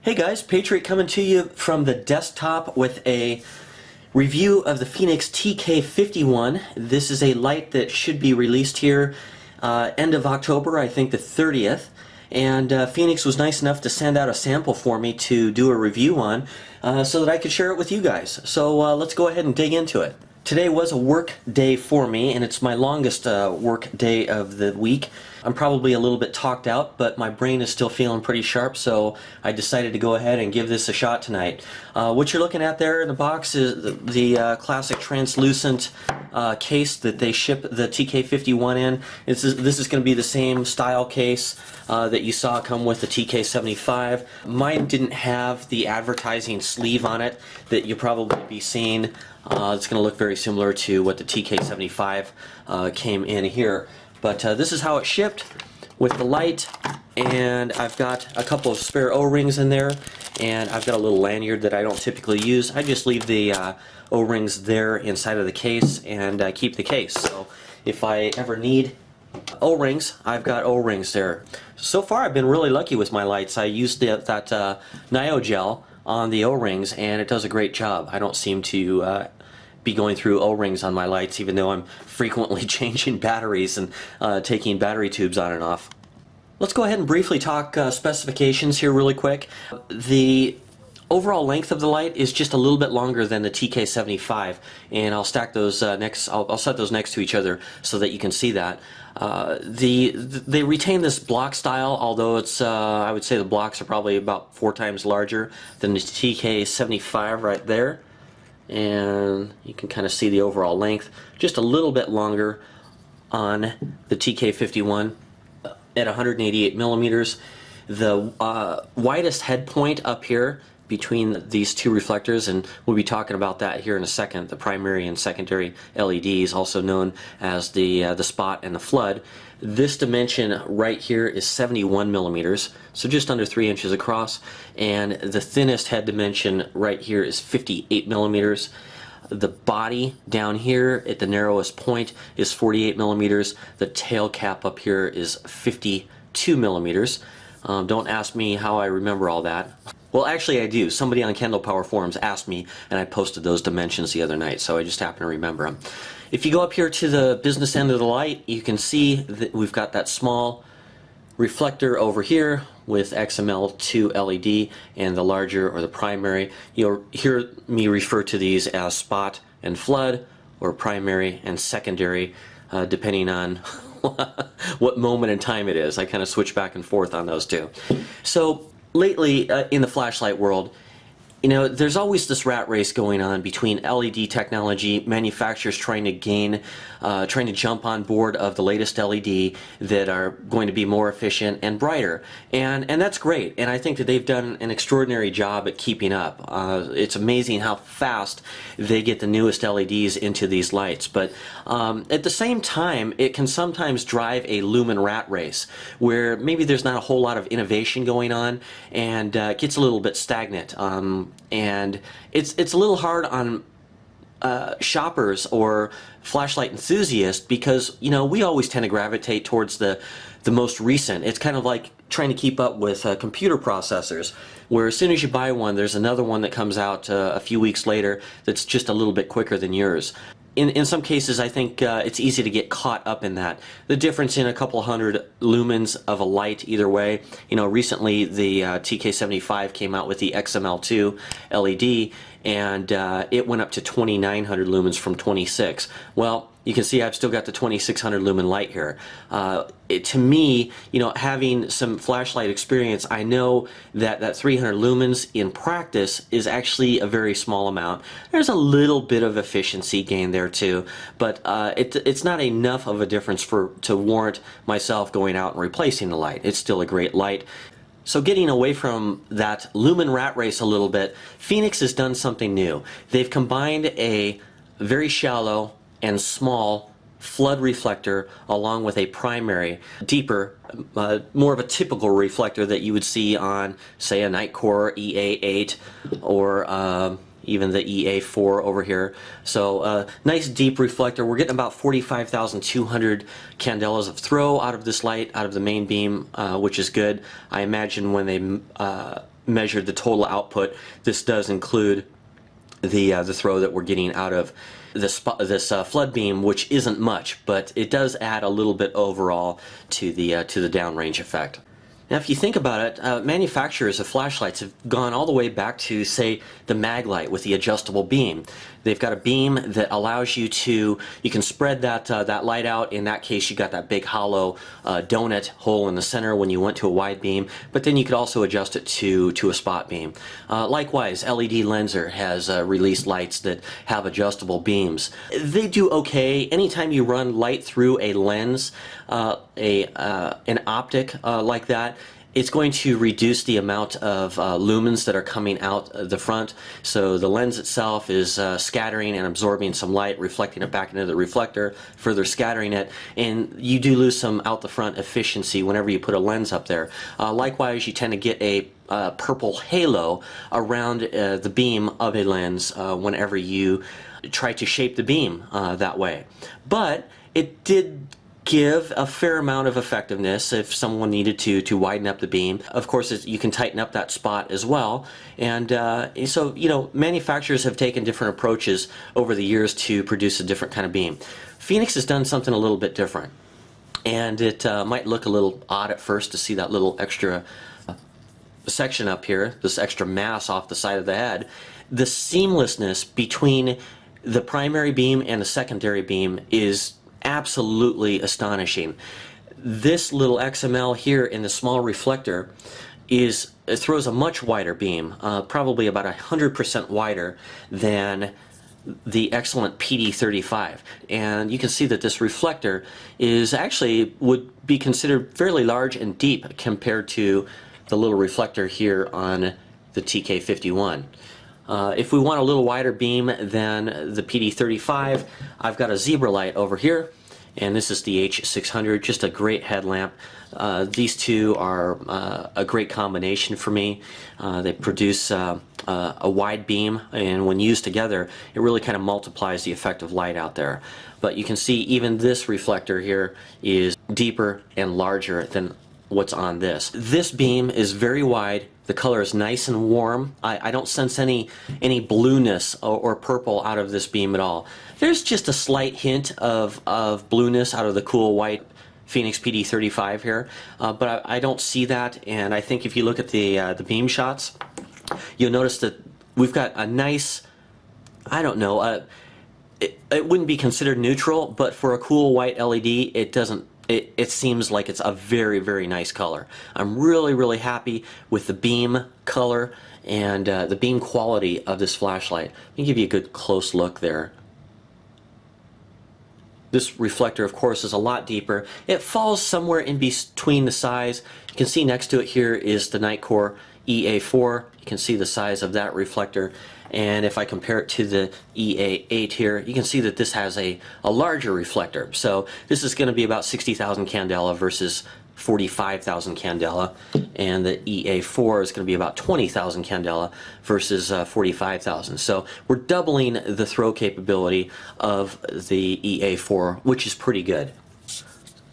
Hey guys, Patriot coming to you from the desktop with a review of the Fenix TK51. This is a light that should be released here end of October, I think the 30th. And Fenix was nice enough to send out a sample for me to do a review on so that I could share it with you guys. So let's go ahead and dig into it. Today was a work day for me, and it's my longest work day of the week. I'm probably a little bit talked out, but my brain is still feeling pretty sharp, so I decided to go ahead and give this a shot tonight. What you're looking at there in the box is the classic translucent case that they ship the TK51 in. This is going to be the same style case that you saw come with the TK75. Mine didn't have the advertising sleeve on it that you'll probably be seeing. It's going to look very similar to what the TK75 came in here. But this is how it shipped with the light, and I've got a couple of spare O-rings in there, and I've got a little lanyard that I don't typically use. I just leave the O-rings there inside of the case and keep the case. So if I ever need O-rings, I've got O-rings there. So far I've been really lucky with my lights. I used that Nio-Gel on the O-rings, and it does a great job. I don't seem to be going through O-rings on my lights, even though I'm frequently changing batteries and taking battery tubes on and off. Let's go ahead and briefly talk specifications here really quick. The overall length of the light is just a little bit longer than the TK75, and I'll stack those I'll set those next to each other so that you can see that. They retain this block style, although it's I would say the blocks are probably about 4 times larger than the TK75 right there. And you can kind of see the overall length, just a little bit longer on the TK51 at 188 millimeters. The widest head point up here between these two reflectors, and we'll be talking about that here in a second, the primary and secondary LEDs, also known as the spot and the flood. This dimension right here is 71 millimeters, so just under 3 inches across, and the thinnest head dimension right here is 58 millimeters. The body down here at the narrowest point is 48 millimeters. The tail cap up here is 52 millimeters. Don't ask me how I remember all that. Well, actually I do. Somebody on Kendall Power Forums asked me, and I posted those dimensions the other night, so I just happen to remember them. If you go up here to the business end of the light, you can see that we've got that small reflector over here with XML2 LED, and the larger, or the primary. You'll hear me refer to these as spot and flood, or primary and secondary, depending on what moment in time it is. I kind of switch back and forth on those two. So lately in the flashlight world, you know, there's always this rat race going on between LED technology, manufacturers trying to jump on board of the latest LED that are going to be more efficient and brighter, and that's great. And I think that they've done an extraordinary job at keeping up. It's amazing how fast they get the newest LEDs into these lights. But at the same time, it can sometimes drive a lumen rat race where maybe there's not a whole lot of innovation going on, and it gets a little bit stagnant. And it's a little hard on shoppers or flashlight enthusiasts, because, you know, we always tend to gravitate towards the most recent. It's kind of like trying to keep up with computer processors, where as soon as you buy one, there's another one that comes out a few weeks later that's just a little bit quicker than yours. In some cases, I think it's easy to get caught up in that. The difference in a couple hundred lumens of a light either way. You know, recently the TK75 came out with the XML2 LED, and it went up to 2900 lumens from 26. Well, you can see I've still got the 2600 lumen light here. To me, you know, having some flashlight experience, I know that 300 lumens in practice is actually a very small amount. There's a little bit of efficiency gain there too, but it's not enough of a difference to warrant myself going out and replacing the light. It's still a great light. So getting away from that lumen rat race a little bit, Fenix has done something new. They've combined a very shallow and small flood reflector along with a primary, deeper, more of a typical reflector that you would see on, say, a Nightcore EA8 or even the EA4 over here. So nice deep reflector. We're getting about 45,200 candelas of throw out of this light, out of the main beam, which is good. I imagine when they measured the total output, this does include the throw that we're getting out of this flood beam, which isn't much, but it does add a little bit overall to the downrange effect. Now, if you think about it, manufacturers of flashlights have gone all the way back to, say, the Maglite with the adjustable beam. They've got a beam that allows you to, you can spread that light out. In that case, you got that big hollow donut hole in the center when you went to a wide beam, but then you could also adjust it to a spot beam. Likewise, LED Lenser has released lights that have adjustable beams. They do okay. Anytime you run light through a lens, an optic like that, it's going to reduce the amount of lumens that are coming out the front. So the lens itself is scattering and absorbing some light, reflecting it back into the reflector, further scattering it, and you do lose some out the front efficiency whenever you put a lens up there. Likewise, you tend to get a purple halo around the beam of a lens whenever you try to shape the beam that way. But it did give a fair amount of effectiveness if someone needed to widen up the beam. Of course, you can tighten up that spot as well. And so, you know, manufacturers have taken different approaches over the years to produce a different kind of beam. Fenix has done something a little bit different. And it might look a little odd at first to see that little extra section up here, this extra mass off the side of the head. The seamlessness between the primary beam and the secondary beam is absolutely astonishing. This little XML here in the small reflector it throws a much wider beam, probably about 100% wider than the excellent PD35. And you can see that this reflector is actually would be considered fairly large and deep compared to the little reflector here on the TK51. If we want a little wider beam than the PD35, I've got a zebra light over here, and this is the H600, just a great headlamp. These two are a great combination for me. They produce a wide beam, and when used together, it really kind of multiplies the effect of light out there. But you can see even this reflector here is deeper and larger than what's on this. This beam is very wide. The color is nice and warm. I don't sense any blueness or purple out of this beam at all. There's just a slight hint of blueness out of the cool white Fenix PD35 here, but I don't see that. And I think if you look at the beam shots, you'll notice that we've got a nice, I don't know, it wouldn't be considered neutral, but for a cool white LED, it doesn't. It seems like it's a very, very nice color. I'm really, really happy with the beam color and the beam quality of this flashlight. Let me give you a good close look there. This reflector, of course, is a lot deeper. It falls somewhere in between the size. You can see next to it here is the Nitecore EA4. You can see the size of that reflector. And if I compare it to the EA8 here, you can see that this has a larger reflector. So this is going to be about 60,000 candela versus 45,000 candela. And the EA4 is going to be about 20,000 candela versus 45,000. So we're doubling the throw capability of the EA4, which is pretty good.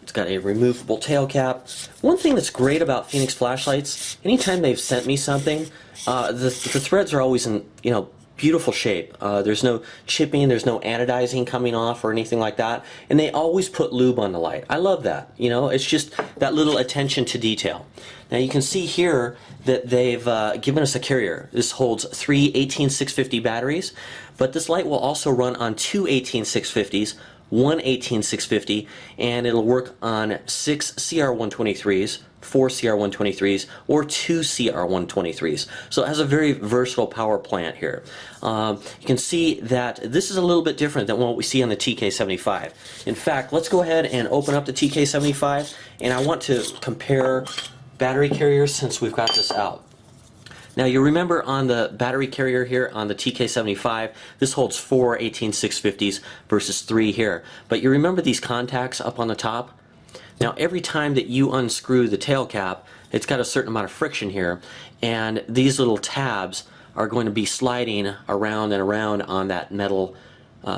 It's got a removable tail cap. One thing that's great about Fenix flashlights, anytime they've sent me something, the threads are always in, you know, beautiful shape. There's no chipping, there's no anodizing coming off or anything like that, and they always put lube on the light. I love that. You know, it's just that little attention to detail. Now you can see here that they've given us a carrier. This holds 3 18650 batteries, but this light will also run on 2 18650s, one 18650, and it'll work on 6 CR123s, 4 CR123s, or 2 CR123s. So it has a very versatile power plant here. You can see that this is a little bit different than what we see on the TK75. In fact, let's go ahead and open up the TK75, and I want to compare battery carriers since we've got this out. Now you remember on the battery carrier here on the TK75, this holds 4 18650s versus 3 here. But you remember these contacts up on the top? Now every time that you unscrew the tail cap, it's got a certain amount of friction here, and these little tabs are going to be sliding around and around on that metal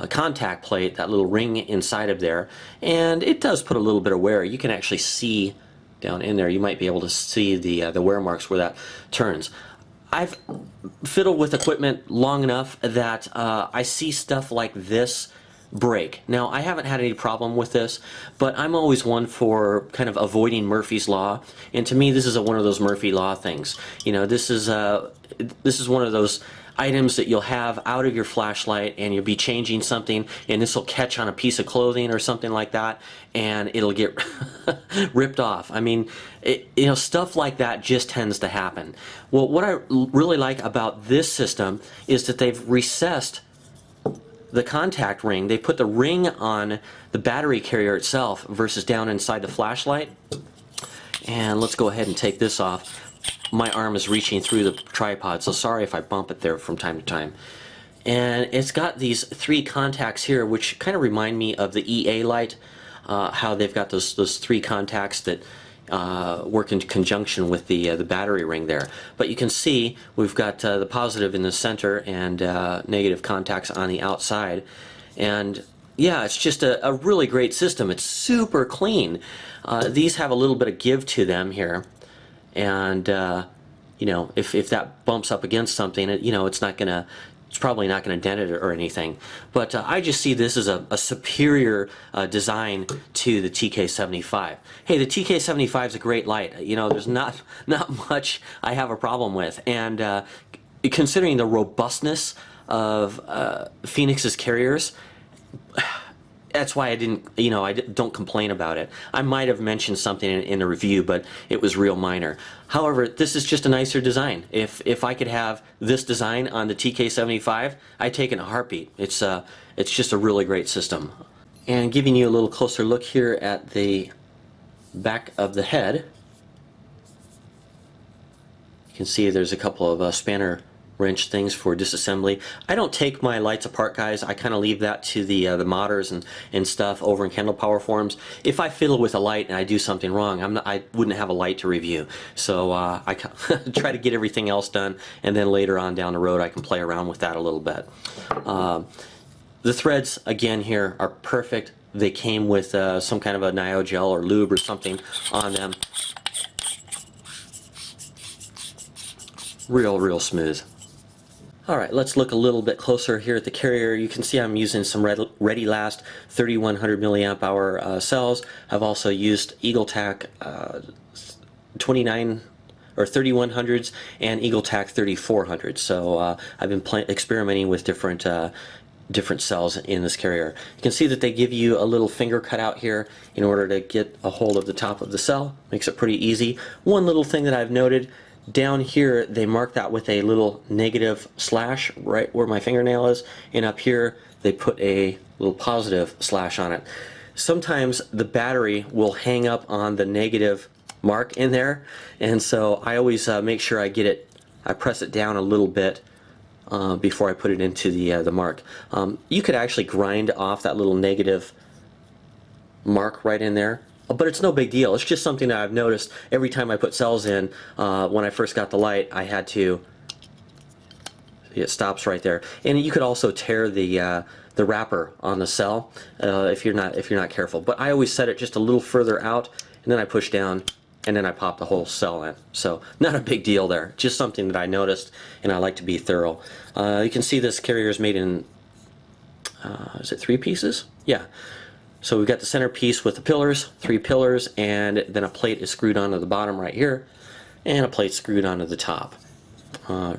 contact plate, that little ring inside of there, and it does put a little bit of wear. You can actually see down in there, you might be able to see the wear marks where that turns. I've fiddled with equipment long enough that I see stuff like this break. Now, I haven't had any problem with this, but I'm always one for kind of avoiding Murphy's Law, and to me this is one of those Murphy Law things. You know, this is one of those items that you'll have out of your flashlight, and you'll be changing something, and this will catch on a piece of clothing or something like that, and it'll get ripped off. I mean, you know, stuff like that just tends to happen. Well, what I really like about this system is that they've recessed the contact ring. They put the ring on the battery carrier itself versus down inside the flashlight. And let's go ahead and take this off. My arm is reaching through the tripod, so sorry if I bump it there from time to time. And it's got these 3 contacts here, which kind of remind me of the EA light, how they've got those 3 contacts that work in conjunction with the battery ring there. But you can see we've got the positive in the center and negative contacts on the outside. And yeah, it's just a really great system. It's super clean. These have a little bit of give to them here. And you know, if that bumps up against something, you know, it's probably not gonna dent it or anything. But I just see this as a superior design to the TK75. Hey, the TK75 is a great light. You know, there's not much I have a problem with, and considering the robustness of Fenix's carriers, that's why I didn't, you know, I don't complain about it. I might have mentioned something in the review, but it was real minor. However, this is just a nicer design. If I could have this design on the TK75, I'd take it in a heartbeat. It's just a really great system. And giving you a little closer look here at the back of the head, you can see there's a couple of spanner wrench things for disassembly. I don't take my lights apart, guys. I kind of leave that to the modders and stuff over in Kendall Power Forums. If I fiddle with a light and I do something wrong, I wouldn't have a light to review. So I try to get everything else done, and then later on down the road I can play around with that a little bit. The threads again here are perfect. They came with some kind of a Nio-Gel or lube or something on them. Real smooth. Alright, let's look a little bit closer here at the carrier. You can see I'm using some Ready Last 3100 milliamp hour cells. I've also used EagleTac 29 or 3100s and EagleTac 3400s. So I've been experimenting with different cells in this carrier. You can see that they give you a little finger cutout here in order to get a hold of the top of the cell. Makes it pretty easy. One little thing that I've noted, down here they mark that with a little negative slash right where my fingernail is, and up here they put a little positive slash on it. Sometimes the battery will hang up on the negative mark in there, and so I always make sure I press it down a little bit before I put it into the mark. You could actually grind off that little negative mark right in there, but it's no big deal. It's just something that I've noticed every time I put cells in. When I first got the light, I had to, it stops right there. And you could also tear the wrapper on the cell if you're not careful. But I always set it just a little further out, and then I push down, and then I pop the whole cell in. So not a big deal there, just something that I noticed, and I like to be thorough. You can see this carrier is made in, is it 3 pieces? Yeah. So we've got the center piece with the pillars, 3 pillars, and then a plate is screwed onto the bottom right here, and a plate screwed onto the top.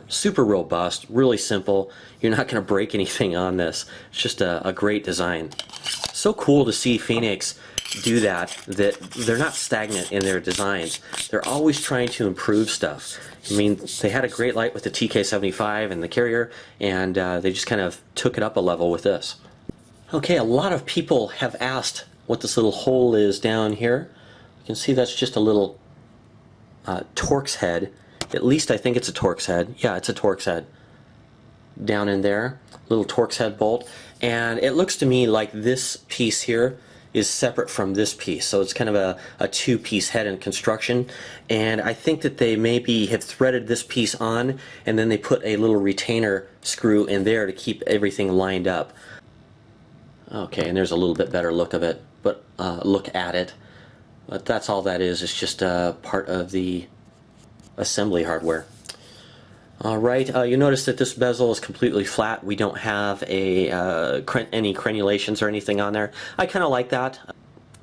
Super robust, really simple. You're not going to break anything on this. It's just a great design. So cool to see Fenix do that they're not stagnant in their designs. They're always trying to improve stuff. I mean, they had a great light with the TK75 and the carrier, and they just kind of took it up a level with this. Okay, a lot of people have asked what this little hole is down here. You can see that's just a little Torx head. At least I think it's a Torx head. Yeah, it's a Torx head. Down in there, little Torx head bolt. And it looks to me like this piece here is separate from this piece. So it's kind of a two-piece head in construction, and I think that they maybe have threaded this piece on and then they put a little retainer screw in there to keep everything lined up. Okay, and there's a little bit better look of it, but look at it. But that's all that is. It's just part of the assembly hardware. Alright, you notice that this bezel is completely flat. We don't have any crenulations or anything on there. I kind of like that.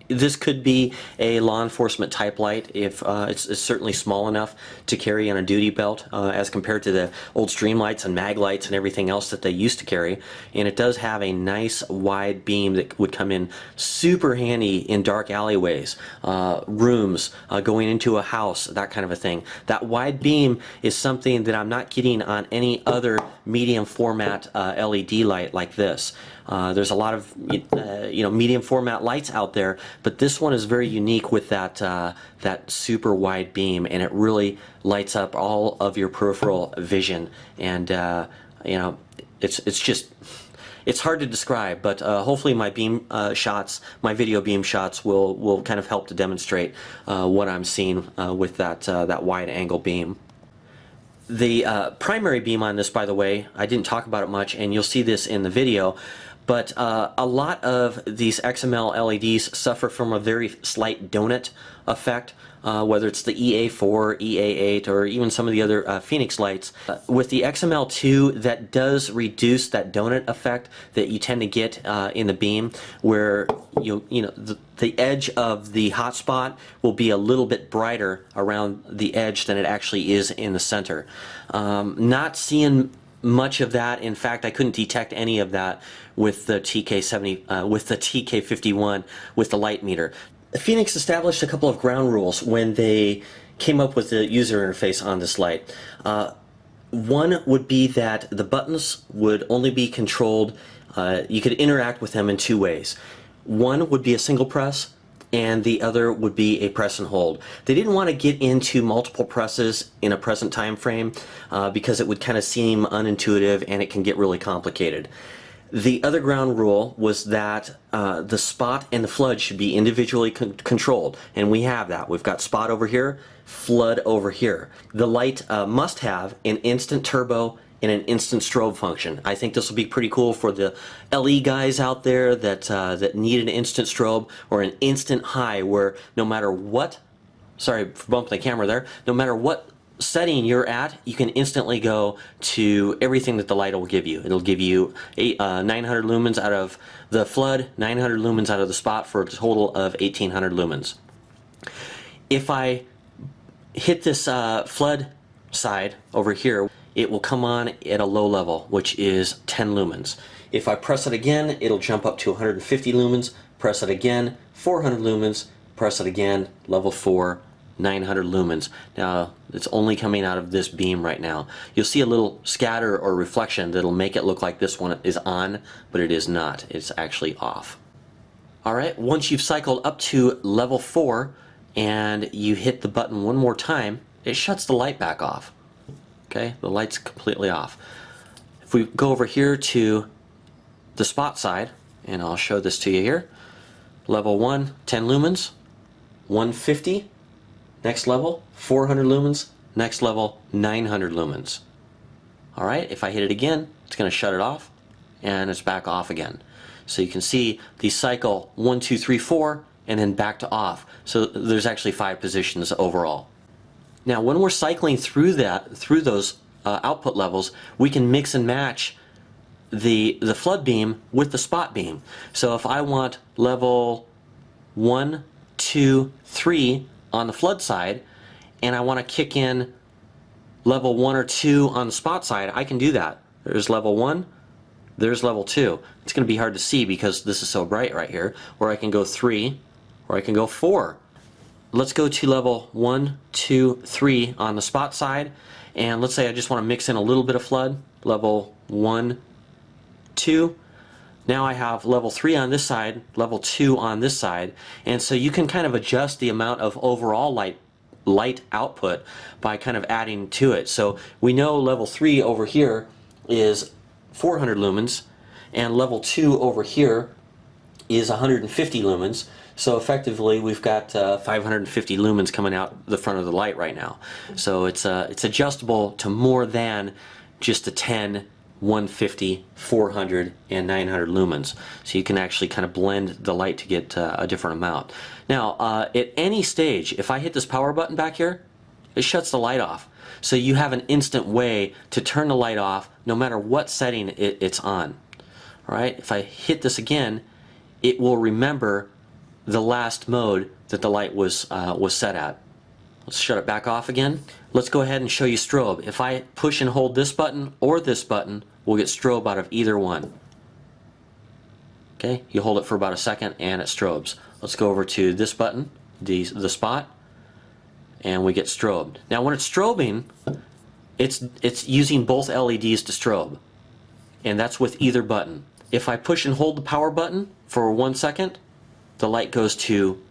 This could be a law enforcement type light if it's certainly small enough to carry on a duty belt as compared to the old stream lights and mag lights and everything else that they used to carry. And it does have a nice wide beam that would come in super handy in dark alleyways, rooms, going into a house, that kind of a thing. That wide beam is something that I'm not getting on any other medium format LED light like this. There's a lot of medium format lights out there, but this one is very unique with that that super wide beam, and it really lights up all of your peripheral vision. And it's hard to describe, but hopefully my my video beam shots will kind of help to demonstrate what I'm seeing with that wide angle beam. The primary beam on this, by the way, I didn't talk about it much, and you'll see this in the video, but a lot of these XML LEDs suffer from a very slight donut effect, whether it's the EA4, EA8, or even some of the other Fenix lights. With the XML2, that does reduce that donut effect that you tend to get in the beam, where the edge of the hotspot will be a little bit brighter around the edge than it actually is in the center. Not seeing much of that. In fact, I couldn't detect any of that with the TK51 with the light meter. Fenix established a couple of ground rules when they came up with the user interface on this light. One would be that the buttons would only be controlled, you could interact with them in two ways. One would be a single press, and the other would be a press and hold. They didn't want to get into multiple presses in a present time frame because it would kind of seem unintuitive and it can get really complicated. The other ground rule was that the spot and the flood should be individually controlled, and we have that. We've got spot over here, flood over here. The light must have an instant turbo and an instant strobe function. I think this will be pretty cool for the LE guys out there that need an instant strobe or an instant high, where no matter what, sorry for bumping the camera there, no matter what setting you're at, you can instantly go to everything that the light will give you. It'll give you 900 lumens out of the flood, 900 lumens out of the spot, for a total of 1800 lumens. If I hit this flood side over here, it will come on at a low level, which is 10 lumens. If I press it again, it'll jump up to 150 lumens, press it again, 400 lumens, press it again, level 4, 900 lumens. Now, it's only coming out of this beam right now. You'll see a little scatter or reflection that'll make it look like this one is on, but it is not. It's actually off. Alright, once you've cycled up to level 4 and you hit the button one more time, it shuts the light back off. Okay, the light's completely off. If we go over here to the spot side, and I'll show this to you here, level 1, 10 lumens, 150, next level, 400 lumens, next level, 900 lumens. Alright, if I hit it again, it's going to shut it off, and it's back off again. So you can see the cycle 1, 2, 3, 4, and then back to off. So there's actually 5 positions overall. Now, when we're cycling through those output levels, we can mix and match the flood beam with the spot beam. So if I want level 1, 2, 3 on the flood side, and I want to kick in level 1 or 2 on the spot side, I can do that. There's level 1, there's level 2. It's going to be hard to see because this is so bright right here, or I can go 3, or I can go 4. Let's go to level 1, 2, 3 on the spot side, and let's say I just want to mix in a little bit of flood. Level 1, 2. Now I have level 3 on this side, level 2 on this side, and so you can kind of adjust the amount of overall light output by kind of adding to it. So we know level 3 over here is 400 lumens, and level 2 over here is 150 lumens. So effectively, we've got 550 lumens coming out the front of the light right now. So it's adjustable to more than just the 10, 150, 400, and 900 lumens. So you can actually kind of blend the light to get a different amount. Now, at any stage, if I hit this power button back here, it shuts the light off. So you have an instant way to turn the light off no matter what setting it's on. All right, if I hit this again, it will remember the last mode that the light was set at. Let's shut it back off again. Let's go ahead and show you strobe. If I push and hold this button or this button, we'll get strobe out of either one. Okay, you hold it for about a second and it strobes. Let's go over to this button, the spot, and we get strobed. Now when it's strobing, it's using both LEDs to strobe, and that's with either button. If I push and hold the power button for 1 second, the light goes to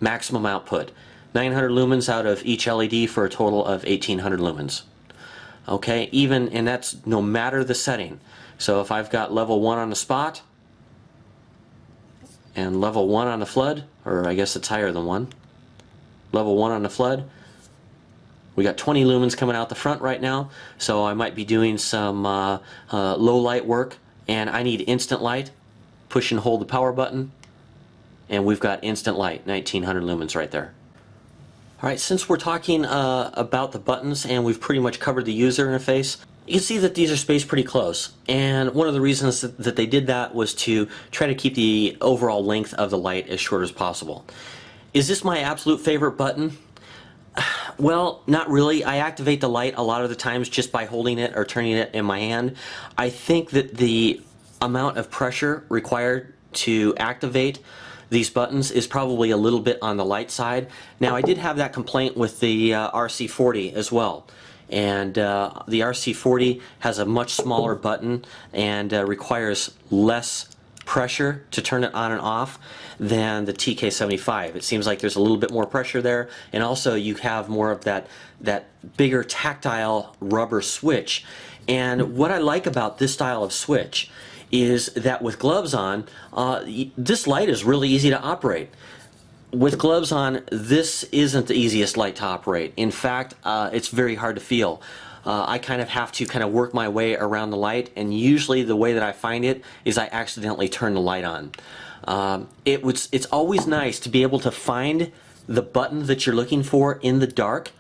maximum output. 900 lumens out of each LED for a total of 1800 lumens. Okay, and that's no matter the setting. So if I've got level 1 on the spot and level 1 on the flood, or I guess it's higher than 1, level 1 on the flood, we got 20 lumens coming out the front right now. So I might be doing some low light work and I need instant light. Push and hold the power button and we've got instant light, 1900 lumens right there. Alright, since we're talking about the buttons and we've pretty much covered the user interface, you can see that these are spaced pretty close. And one of the reasons that they did that was to try to keep the overall length of the light as short as possible. Is this my absolute favorite button? Well, not really. I activate the light a lot of the times just by holding it or turning it in my hand. I think that the amount of pressure required to activate these buttons is probably a little bit on the light side. Now, I did have that complaint with the RC40 as well. And the RC40 has a much smaller button and requires less pressure to turn it on and off than the TK75. It seems like there's a little bit more pressure there, and also you have more of that bigger tactile rubber switch. And what I like about this style of switch is that with gloves on, this light is really easy to operate. With gloves on, this isn't the easiest light to operate. In fact, it's very hard to feel. I kind of have to work my way around the light, and usually the way that I find it is I accidentally turn the light on. It's always nice to be able to find the button that you're looking for in the dark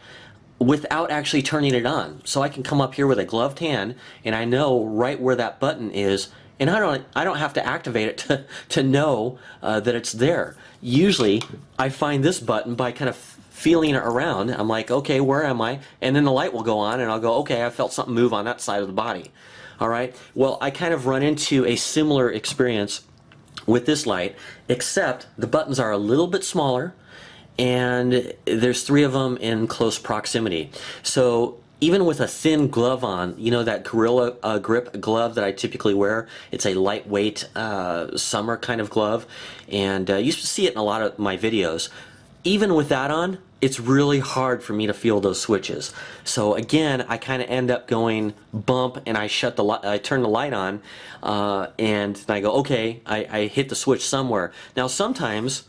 without actually turning it on. So I can come up here with a gloved hand and I know right where that button is, and I don't have to activate it to know that it's there. Usually I find this button by kind of feeling it around. I'm like, okay, where am I? And then the light will go on and I'll go, okay, I felt something move on that side of the body. Alright, well, I kind of run into a similar experience with this light, except the buttons are a little bit smaller and there's 3 of them in close proximity. So even with a thin glove on, you know, that Gorilla Grip glove that I typically wear, it's a lightweight summer kind of glove, and you see it in a lot of my videos. Even with that on, it's really hard for me to feel those switches. So again, I kind of end up going bump, and I turn the light on, and I go, okay, I hit the switch somewhere. Now sometimes,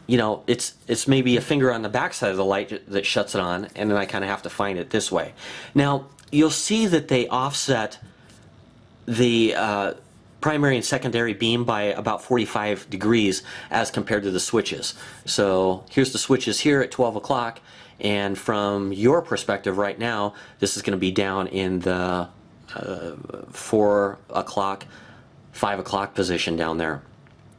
you know, it's maybe a finger on the back side of the light that shuts it on, and then I kind of have to find it this way. Now you'll see that they offset the primary and secondary beam by about 45 degrees as compared to the switches. So here's the switches here at 12 o'clock, and from your perspective right now, this is going to be down in the 4 o'clock, 5 o'clock position down there.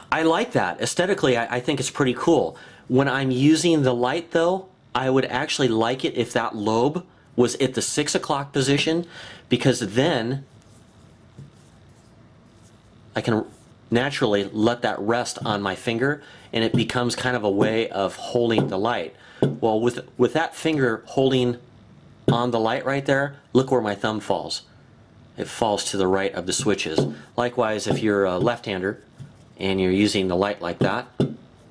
I like that. Aesthetically, I think it's pretty cool. When I'm using the light though, I would actually like it if that lobe was at the 6 o'clock position, because then I can naturally let that rest on my finger and it becomes kind of a way of holding the light. Well, with that finger holding on the light right there, look where my thumb falls. It falls to the right of the switches. Likewise, if you're a left-hander and you're using the light like that,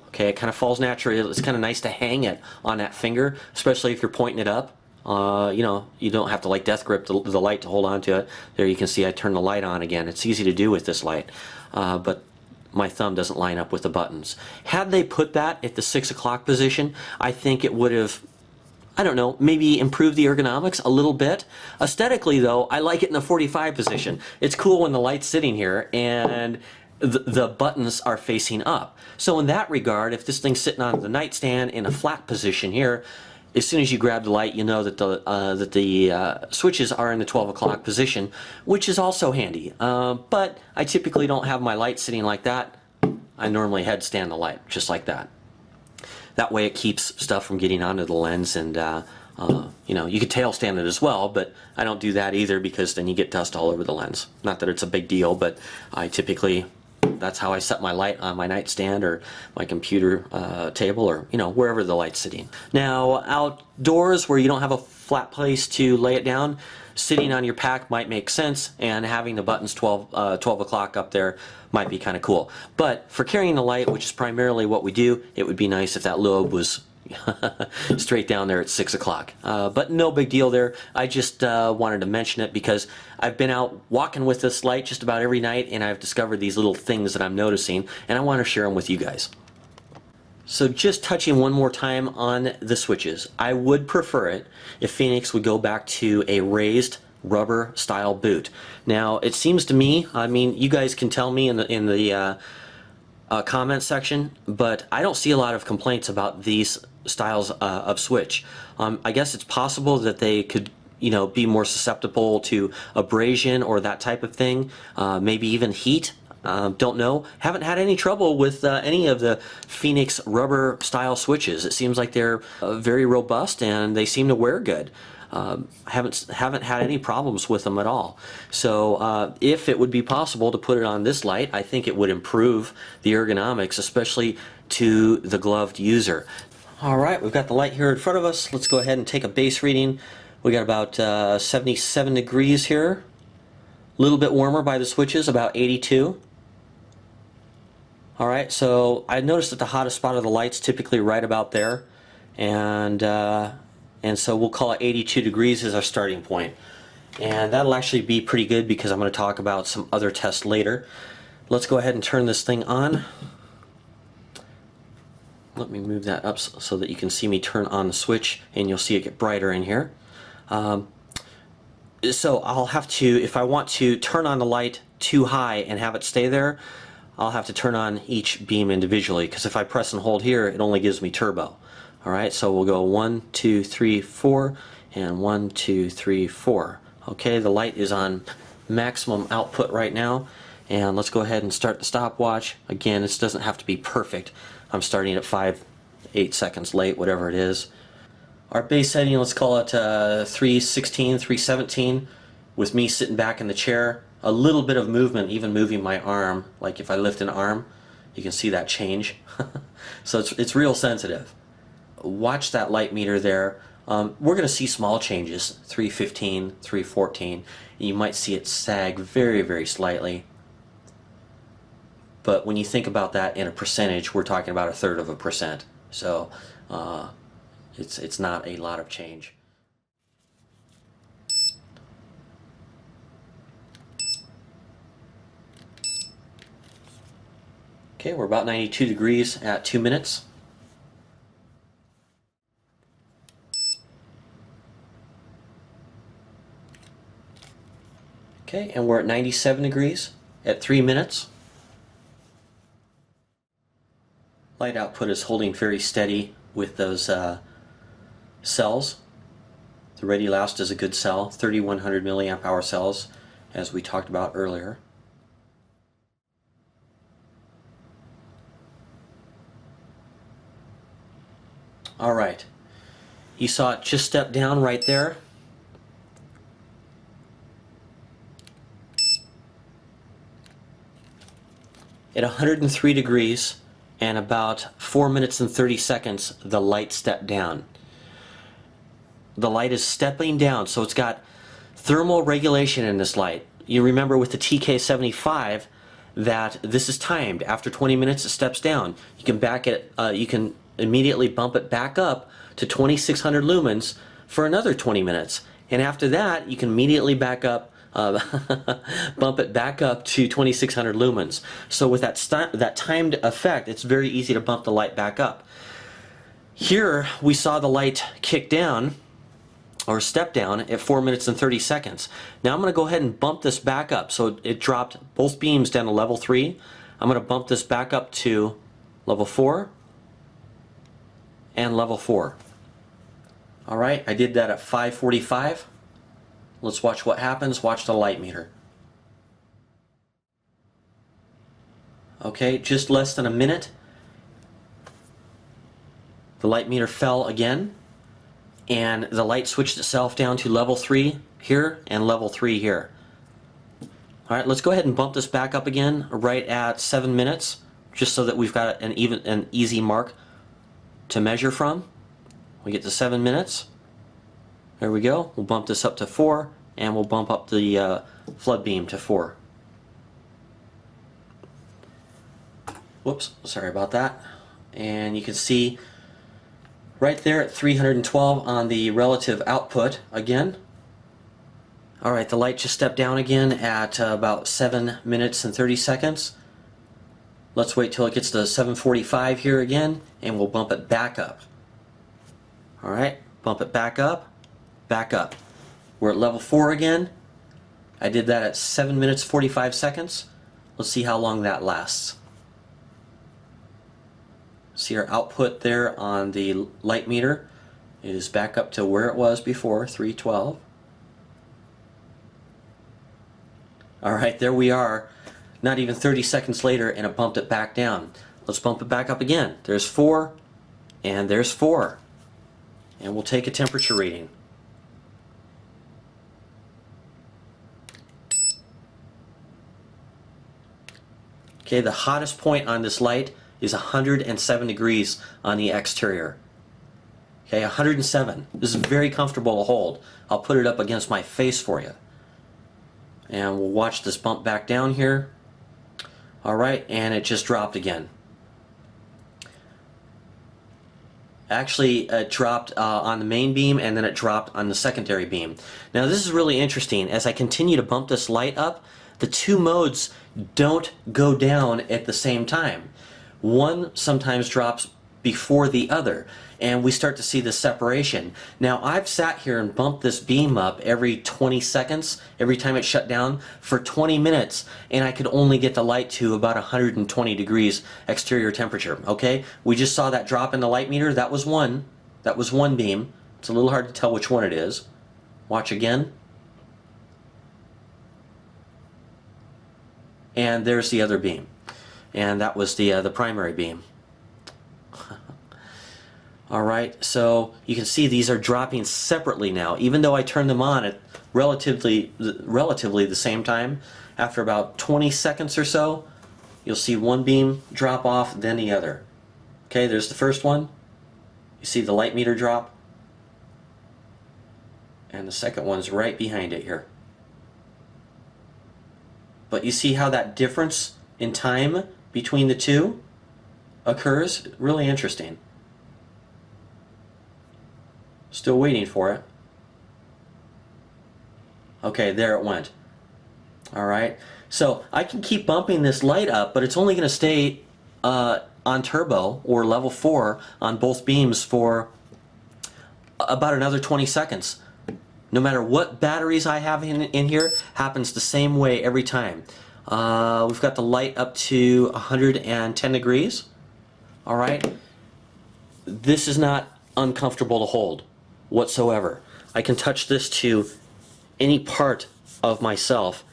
okay, it kind of falls naturally. It's kind of nice to hang it on that finger, especially if you're pointing it up. You know, you don't have to like death grip the light to hold on to it. There you can see I turn the light on again. It's easy to do with this light. But my thumb doesn't line up with the buttons. Had they put that at the 6 o'clock position, I think it would have, I don't know, maybe improve the ergonomics a little bit. Aesthetically though, I like it in the 45 position. It's cool when the light's sitting here and the buttons are facing up. So in that regard, if this thing's sitting on the nightstand in a flat position here, as soon as you grab the light, you know that the switches are in the 12 o'clock position, which is also handy. But I typically don't have my light sitting like that. I normally headstand the light just like that. That way it keeps stuff from getting onto the lens, and you know, you could tail stand it as well, but I don't do that either because then you get dust all over the lens. Not that it's a big deal, but I typically, that's how I set my light on my nightstand or my computer table, or you know, wherever the light's sitting. Now outdoors where you don't have a flat place to lay it down, sitting on your pack might make sense, and having the buttons 12 o'clock up there might be kind of cool. But for carrying the light, which is primarily what we do, it would be nice if that lobe was straight down there at 6 o'clock. But no big deal there. I just wanted to mention it because I've been out walking with this light just about every night, and I've discovered these little things that I'm noticing, and I want to share them with you guys. So just touching one more time on the switches, I would prefer it if Fenix would go back to a raised rubber style boot. Now it seems to me, I mean, you guys can tell me in the comment section, but I don't see a lot of complaints about these styles of switch. I guess it's possible that they could, you know, be more susceptible to abrasion or that type of thing, maybe even heat. Don't know. Haven't had any trouble with any of the Fenix rubber style switches. It seems like they're very robust and they seem to wear good. Haven't had any problems with them at all. So if it would be possible to put it on this light, I think it would improve the ergonomics, especially to the gloved user. Alright, we've got the light here in front of us. Let's go ahead and take a base reading. We got about 77 degrees here. A little bit warmer by the switches, about 82. Alright, so I noticed that the hottest spot of the light's typically right about there. And so we'll call it 82 degrees as our starting point. And that'll actually be pretty good because I'm going to talk about some other tests later. Let's go ahead and turn this thing on. Let me move that up so that you can see me turn on the switch, and you'll see it get brighter in here. So I'll have to, if I want to turn on the light too high and have it stay there, I'll have to turn on each beam individually, because if I press and hold here, it only gives me turbo. Alright, so we'll go 1, 2, 3, 4, and 1, 2, 3, 4. Okay, the light is on maximum output right now, and let's go ahead and start the stopwatch. Again, this doesn't have to be perfect. I'm starting at 8 seconds late, whatever it is. Our base setting, let's call it 316, 317, with me sitting back in the chair. A little bit of movement, even moving my arm, like if I lift an arm, you can see that change. So it's real sensitive. Watch that light meter there. We're going to see small changes, 315, 314. You might see it sag very, very slightly. But when you think about that in a percentage, we're talking about 1/3%. So it's not a lot of change. Okay, we're about 92 degrees at 2 minutes. Okay, and we're at 97 degrees at 3 minutes. Light output is holding very steady with those cells. The Radiolast is a good cell, 3100 milliamp hour cells, as we talked about earlier. Alright, you saw it just step down right there. At 103 degrees and about 4 minutes and 30 seconds, the light stepped down. The light is stepping down, so it's got thermal regulation in this light. You remember with the TK75 that this is timed. After 20 minutes it steps down. You can you can immediately bump it back up to 2600 lumens for another 20 minutes. And after that you can immediately back up bump it back up to 2600 lumens. So with that timed effect, it's very easy to bump the light back up. Here we saw the light kick down or step down at 4 minutes and 30 seconds. Now I'm going to go ahead and bump this back up. So it dropped both beams down to level 3. I'm going to bump this back up to level 4 and level 4. Alright, I did that at 5:45. Let's watch what happens. Watch the light meter. Okay, just less than a minute. The light meter fell again, and the light switched itself down to level 3 here and level 3 here. Alright, let's go ahead and bump this back up again right at 7 minutes, just so that we've got an easy mark to measure from. We get to 7 minutes. There we go. We'll bump this up to 4, and we'll bump up the flood beam to 4. Whoops, sorry about that. And you can see right there at 312 on the relative output again. Alright, the light just stepped down again at about 7 minutes and 30 seconds. Let's wait till it gets to 7:45 here again, and we'll bump it back up. Alright, bump it back up, back up. We're at level 4 again. I did that at 7 minutes 45 seconds. Let's see how long that lasts. See our output there on the light meter is back up to where it was before, 312. Alright, there we are. Not even 30 seconds later, and it bumped it back down. Let's bump it back up again. There's 4, and there's 4. And we'll take a temperature reading. Okay, the hottest point on this light is 107 degrees on the exterior. Okay, 107. This is very comfortable to hold. I'll put it up against my face for you. And we'll watch this bump back down here. Alright, and it just dropped again. Actually, it dropped on the main beam, and then it dropped on the secondary beam. Now this is really interesting. As I continue to bump this light up, the two modes don't go down at the same time. One sometimes drops before the other, and we start to see the separation. Now I've sat here and bumped this beam up every 20 seconds, every time it shut down, for 20 minutes, and I could only get the light to about 120 degrees exterior temperature. Okay, we just saw that drop in the light meter. That was one beam. It's a little hard to tell which one it is. Watch again. And there's the other beam, and that was the primary beam. Alright, so you can see these are dropping separately now. Even though I turned them on at relatively the same time, after about 20 seconds or so, you'll see one beam drop off, then the other. Okay, there's the first one. You see the light meter drop. And the second one's right behind it here. But you see how that difference in time between the two occurs? Really interesting. Still waiting for it. Okay, there it went. Alright, so I can keep bumping this light up, but it's only going to stay on turbo or level 4 on both beams for about another 20 seconds. No matter what batteries I have in here, happens the same way every time. We've got the light up to 110 degrees. Alright, this is not uncomfortable to hold whatsoever. I can touch this to any part of myself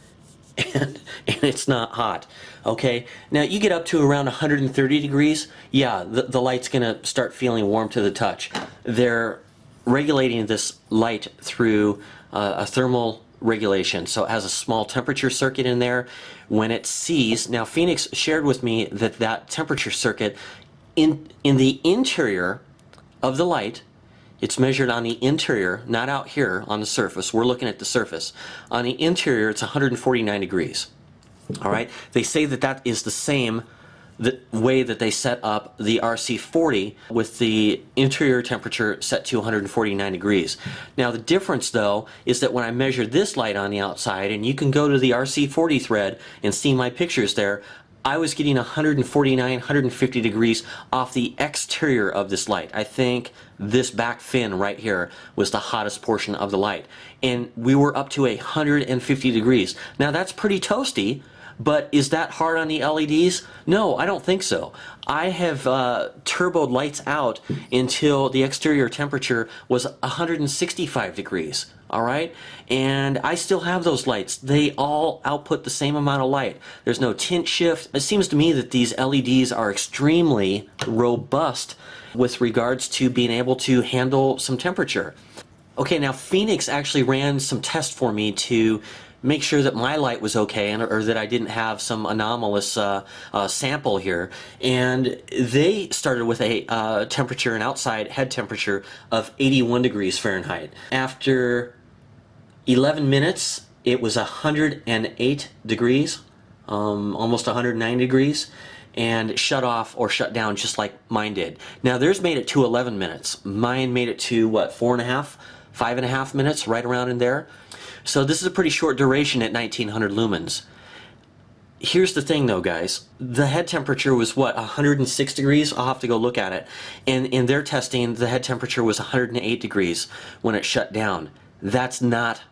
and it's not hot. Okay, now you get up to around 130 degrees, yeah, the light's gonna start feeling warm to the touch. They're regulating this light through a thermal regulation, so it has a small temperature circuit in there. When it sees, now Fenix shared with me that temperature circuit in the interior of the light, it's measured on the interior, not out here on the surface. We're looking at the surface. On the interior, it's 149 degrees. All right. They say that is the same the way that they set up the RC40 with the interior temperature set to 149 degrees. Now the difference though is that when I measured this light on the outside, and you can go to the RC40 thread and see my pictures there, I was getting 149, 150 degrees off the exterior of this light. I think this back fin right here was the hottest portion of the light. And we were up to 150 degrees. Now that's pretty toasty, but is that hard on the LEDs? No, I don't think so. I have turboed lights out until the exterior temperature was 165 degrees. All right, and I still have those lights. They all output the same amount of light. There's no tint shift. It seems to me that these LEDs are extremely robust with regards to being able to handle some temperature. Okay, now Fenix actually ran some tests for me to make sure that my light was okay, or that I didn't have some anomalous sample here. And they started with a temperature, an outside head temperature of 81 degrees Fahrenheit. After 11 minutes, it was 108 degrees, almost 109 degrees, and shut off or shut down just like mine did. Now theirs made it to 11 minutes. Mine made it to what, 4.5, 5.5 minutes, right around in there. So this is a pretty short duration at 1900 lumens. Here's the thing though, guys. The head temperature was what, 106 degrees? I'll have to go look at it. And in their testing, the head temperature was 108 degrees when it shut down. That's not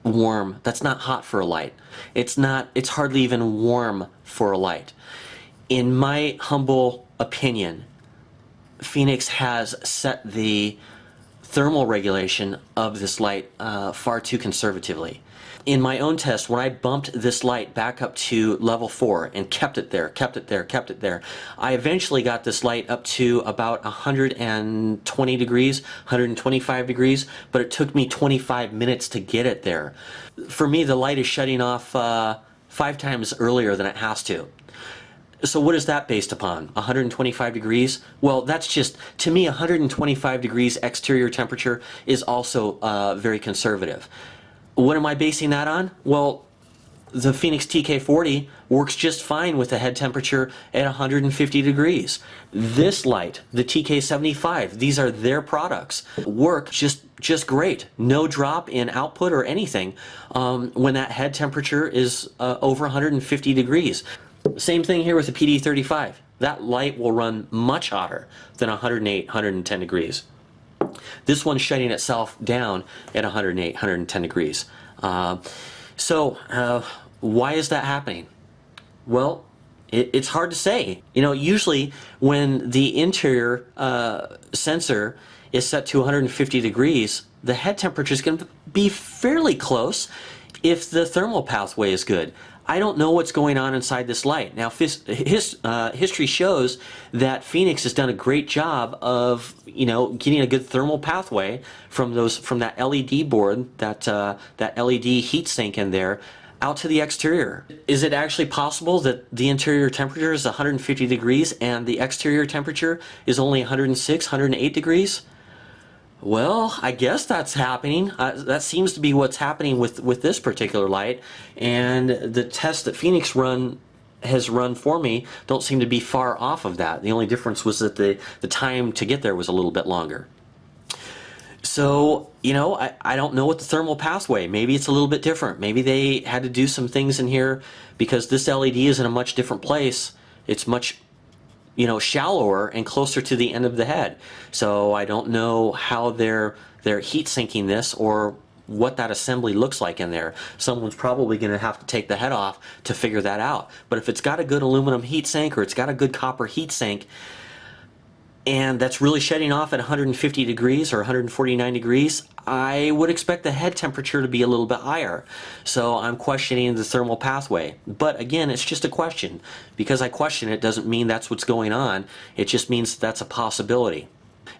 warm. That's not hot for a light. It's hardly even warm for a light. In my humble opinion, Fenix has set the thermal regulation of this light far too conservatively. In my own test, when I bumped this light back up to level 4 and kept it there, I eventually got this light up to about 120 degrees, 125 degrees, but it took me 25 minutes to get it there. For me, the light is shutting off 5 times earlier than it has to. So what is that based upon? 125 degrees? Well, that's just, to me, 125 degrees exterior temperature is also very conservative. What am I basing that on? Well, the Fenix TK40 works just fine with a head temperature at 150 degrees. This light, the TK75, these are their products, work just great. No drop in output or anything when that head temperature is over 150 degrees. Same thing here with the PD35. That light will run much hotter than 108, 110 degrees. This one's shutting itself down at 108, 110 degrees. Why is that happening? Well, it's hard to say. You know, usually when the interior sensor is set to 150 degrees, the head temperature is going to be fairly close if the thermal pathway is good. I don't know what's going on inside this light. Now, history shows that Fenix has done a great job of, getting a good thermal pathway from that LED board, that LED heat sink in there, out to the exterior. Is it actually possible that the interior temperature is 150 degrees and the exterior temperature is only 106, 108 degrees? Well, I guess that's happening. That seems to be what's happening with this particular light, and the test that Fenix has run for me don't seem to be far off of that. The only difference was that the time to get there was a little bit longer. So, I don't know what the thermal pathway, maybe it's a little bit different. Maybe they had to do some things in here because this LED is in a much different place. It's much shallower and closer to the end of the head. So I don't know how they're heat sinking this or what that assembly looks like in there. Someone's probably going to have to take the head off to figure that out. But if it's got a good aluminum heat sink or it's got a good copper heat sink, and that's really shutting off at 150 degrees or 149 degrees, I would expect the head temperature to be a little bit higher. So I'm questioning the thermal pathway. But again, it's just a question. Because I question it doesn't mean that's what's going on. It just means that's a possibility.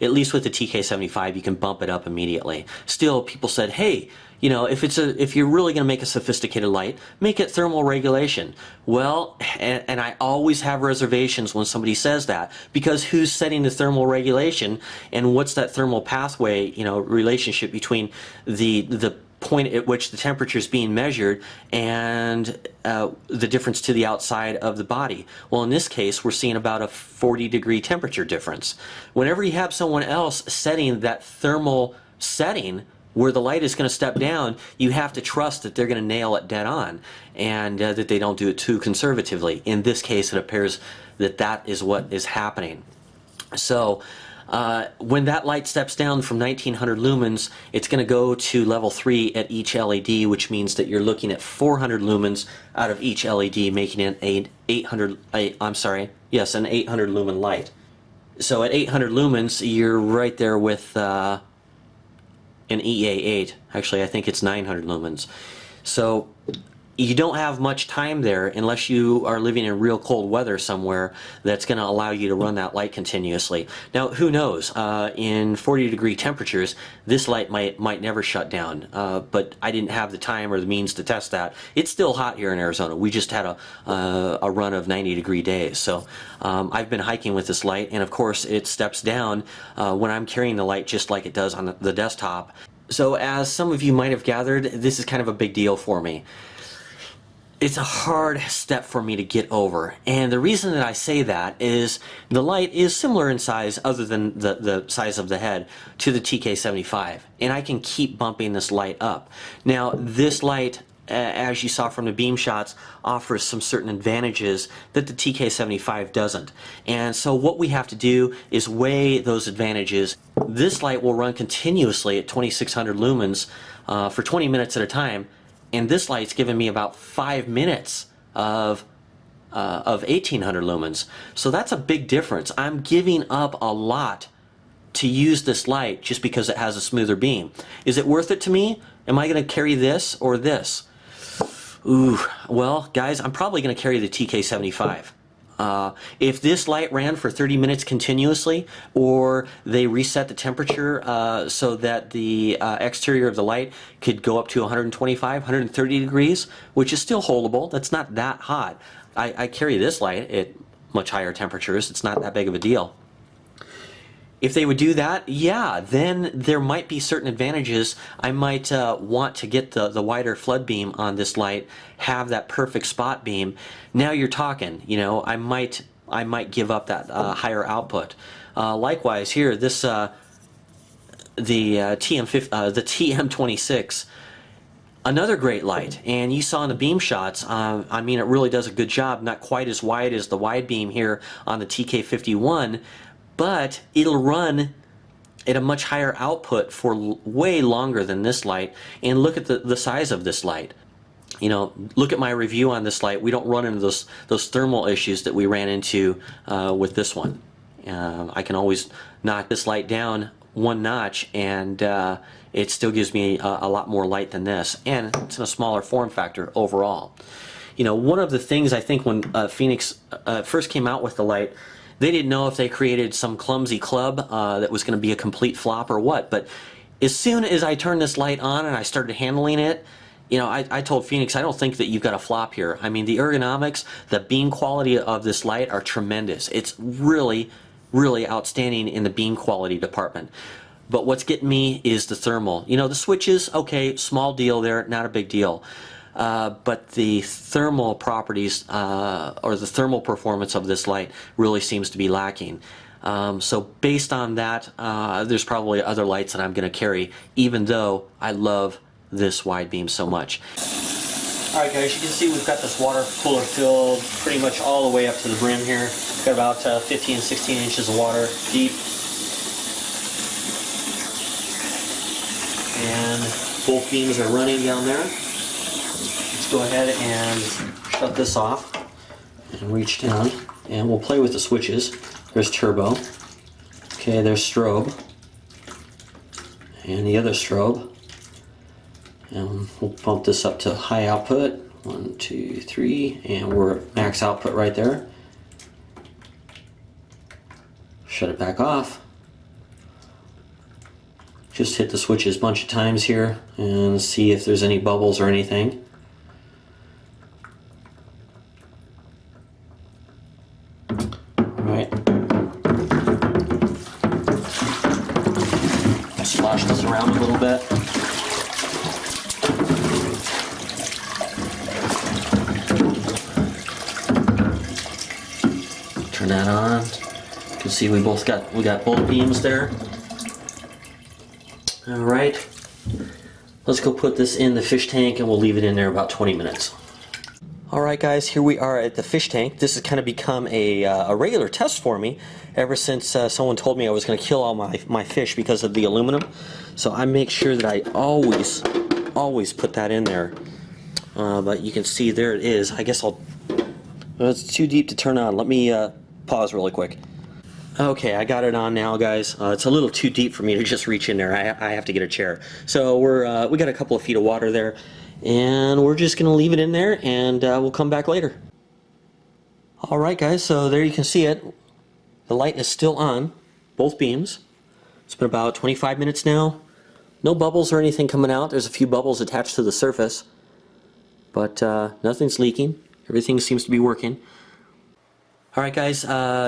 At least with the TK75, you can bump it up immediately. Still, people said, hey, if you're really going to make a sophisticated light, make it thermal regulation. Well, and I always have reservations when somebody says that, because who's setting the thermal regulation, and what's that thermal pathway, relationship between the point at which the temperature is being measured and the difference to the outside of the body. Well, in this case, we're seeing about a 40-degree temperature difference. Whenever you have someone else setting that thermal setting where the light is going to step down, you have to trust that they're going to nail it dead on, and that they don't do it too conservatively. In this case, it appears that that is what is happening. So when that light steps down from 1900 lumens, it's going to go to level 3 at each LED, which means that you're looking at 400 lumens out of each LED, making it an 800 lumen light. So at 800 lumens, you're right there with an EA8. Actually, I think it's 900 lumens. So you don't have much time there unless you are living in real cold weather somewhere that's going to allow you to run that light continuously. Now, who knows? In 40-degree temperatures, this light might never shut down, but I didn't have the time or the means to test that. It's still hot here in Arizona. We just had a run of 90-degree days. So I've been hiking with this light, and of course it steps down when I'm carrying the light just like it does on the desktop. So as some of you might have gathered, this is kind of a big deal for me. It's a hard step for me to get over, and the reason that I say that is the light is similar in size, other than the size of the head, to the TK75, and I can keep bumping this light up. Now, this light, as you saw from the beam shots, offers some certain advantages that the TK75 doesn't, and so what we have to do is weigh those advantages. This light will run continuously at 2600 lumens for 20 minutes at a time, and this light's giving me about 5 minutes of 1800 lumens. So that's a big difference. I'm giving up a lot to use this light just because it has a smoother beam. Is it worth it to me? Am I going to carry this or this? Ooh, well, guys, I'm probably going to carry the TK75. If this light ran for 30 minutes continuously, or they reset the temperature so that the exterior of the light could go up to 125, 130 degrees, which is still holdable, that's not that hot. I carry this light at much higher temperatures, it's not that big of a deal. If they would do that, yeah, then there might be certain advantages. I might want to get the wider flood beam on this light, have that perfect spot beam. Now you're talking, you know, I might give up that higher output. Likewise here, this the TM26, another great light, and you saw in the beam shots, I mean, it really does a good job. Not quite as wide as the wide beam here on the TK51, but it'll run at a much higher output for way longer than this light. And look at the size of this light. You know, look at my review on this light. We don't run into those thermal issues that we ran into with this one. I can always knock this light down one notch, and it still gives me a lot more light than this, and it's in a smaller form factor overall. You know, one of the things I think when Fenix first came out with the light, they didn't know if they created some clumsy club that was going to be a complete flop or what, but as soon as I turned this light on and I started handling it, you know, I told Fenix, I don't think that you've got a flop here. I mean, the ergonomics, the beam quality of this light are tremendous. It's really, really outstanding in the beam quality department. But what's getting me is the thermal. You know, the switches, okay, small deal there, not a big deal. But the thermal properties or the thermal performance of this light really seems to be lacking. So based on that, there's probably other lights that I'm going to carry, even though I love this wide beam so much. Alright guys, you can see we've got this water cooler filled pretty much all the way up to the brim here. Got about 15, 16 inches of water deep. And both beams are running down there. Go ahead and shut this off and reach down, and we'll play with the switches. There's turbo, okay, there's strobe, and the other strobe, and we'll bump this up to high output, 1, 2, 3, and we're at max output right there. Shut it back off. Just hit the switches a bunch of times here and see if there's any bubbles or anything. Slosh this around a little bit. that on. You can see we got both beams there. All right, let's go put this in the fish tank and we'll leave it in there about 20 minutes. All right, guys, here we are at the fish tank. This has kind of become a regular test for me ever since someone told me I was going to kill all my fish because of the aluminum. So I make sure that I always put that in there. But you can see there it is. I guess it's too deep to turn on. Let me pause really quick. Okay, I got it on now, guys. It's a little too deep for me to just reach in there. I have to get a chair. So we got a couple of feet of water there, and we're just gonna leave it in there, and we'll come back later. All right, guys. So there you can see it. The light is still on, both beams. It's been about 25 minutes now. No bubbles or anything coming out. There's a few bubbles attached to the surface, but nothing's leaking. Everything seems to be working. Alright guys,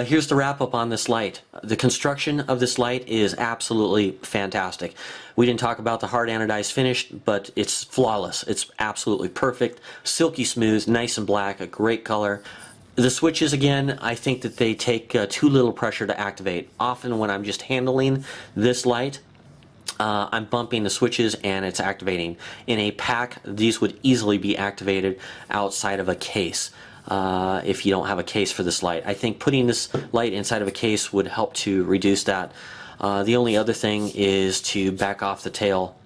here's the wrap up on this light. The construction of this light is absolutely fantastic. We didn't talk about the hard anodized finish, but it's flawless. It's absolutely perfect, silky smooth, nice and black, a great color. The switches, again, I think that they take too little pressure to activate. Often when I'm just handling this light, I'm bumping the switches and it's activating. In a pack, these would easily be activated outside of a case. If you don't have a case for this light. I think putting this light inside of a case would help to reduce that. The only other thing is to back off the tail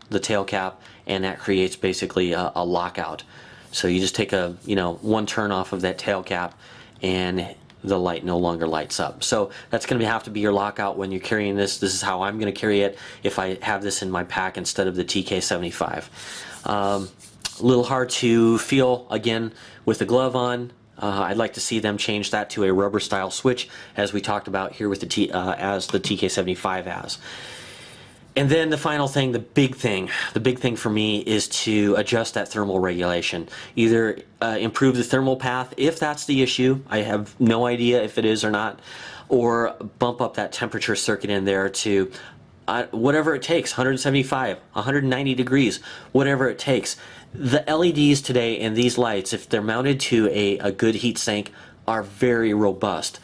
cap, and that creates basically a lockout. So you just take one turn off of that tail cap and the light no longer lights up. So that's going to have to be your lockout when you're carrying this. This is how I'm going to carry it if I have this in my pack instead of the TK75. A little hard to feel again with the glove on. I'd like to see them change that to a rubber style switch, as we talked about here with the as the TK75 has. And then the final thing, the big thing for me is to adjust that thermal regulation. Either improve the thermal path if that's the issue. I have no idea if it is or not, or bump up that temperature circuit in there to whatever it takes, 175, 190 degrees, whatever it takes. The LEDs today in these lights, if they're mounted to a good heat sink, are very robust.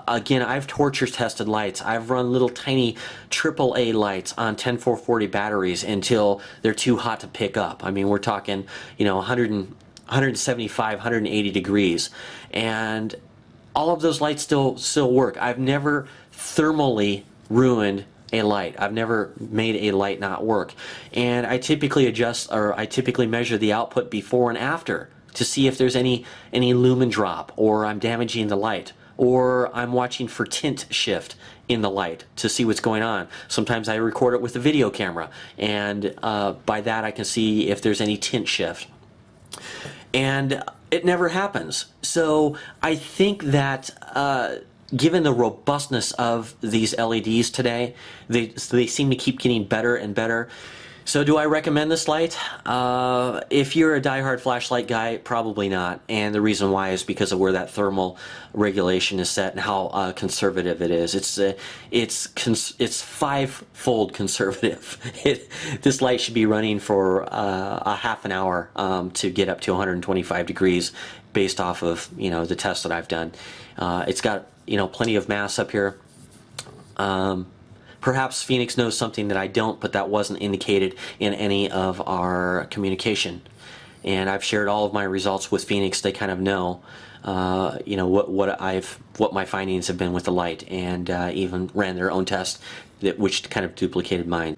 Again, I've torture tested lights. I've run little tiny AAA lights on 10440 batteries until they're too hot to pick up. I mean, we're talking, 175, 180 degrees, and all of those lights still work. I've never thermally ruined a light. I've never made a light not work. And I typically I typically measure the output before and after to see if there's any lumen drop, or I'm damaging the light, or I'm watching for tint shift in the light to see what's going on. Sometimes I record it with a video camera, and by that I can see if there's any tint shift. And it never happens. So I think that given the robustness of these LEDs today, they seem to keep getting better and better. So do I recommend this light? If you're a diehard flashlight guy, probably not. And the reason why is because of where that thermal regulation is set and how conservative it is. It's five-fold conservative. This light should be running for a half an hour to get up to 125 degrees, based off of the tests that I've done. It's got plenty of mass up here. Perhaps Fenix knows something that I don't, but that wasn't indicated in any of our communication. And I've shared all of my results with Fenix. They kind of know, what my findings have been with the light, and even ran their own test which kind of duplicated mine.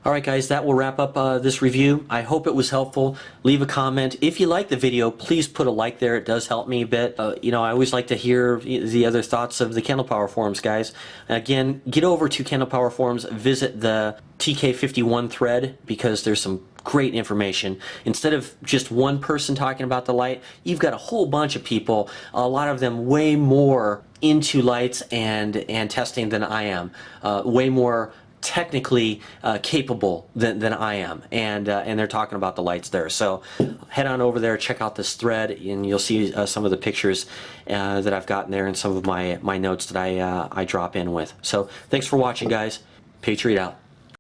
Alright guys, that will wrap up this review. I hope it was helpful. Leave a comment. If you like the video, please put a like there. It does help me a bit. I always like to hear the other thoughts of the Candle Power forums, guys. Again, get over to Candle Power forums, visit the TK51 thread, because there's some great information. Instead of just one person talking about the light, you've got a whole bunch of people, a lot of them way more into lights and testing than I am. Way more technically capable than I am, and they're talking about the lights there. So head on over there, check out this thread, and you'll see some of the pictures that I've gotten there, and some of my notes that I drop in with. So thanks for watching, guys. Patriot out.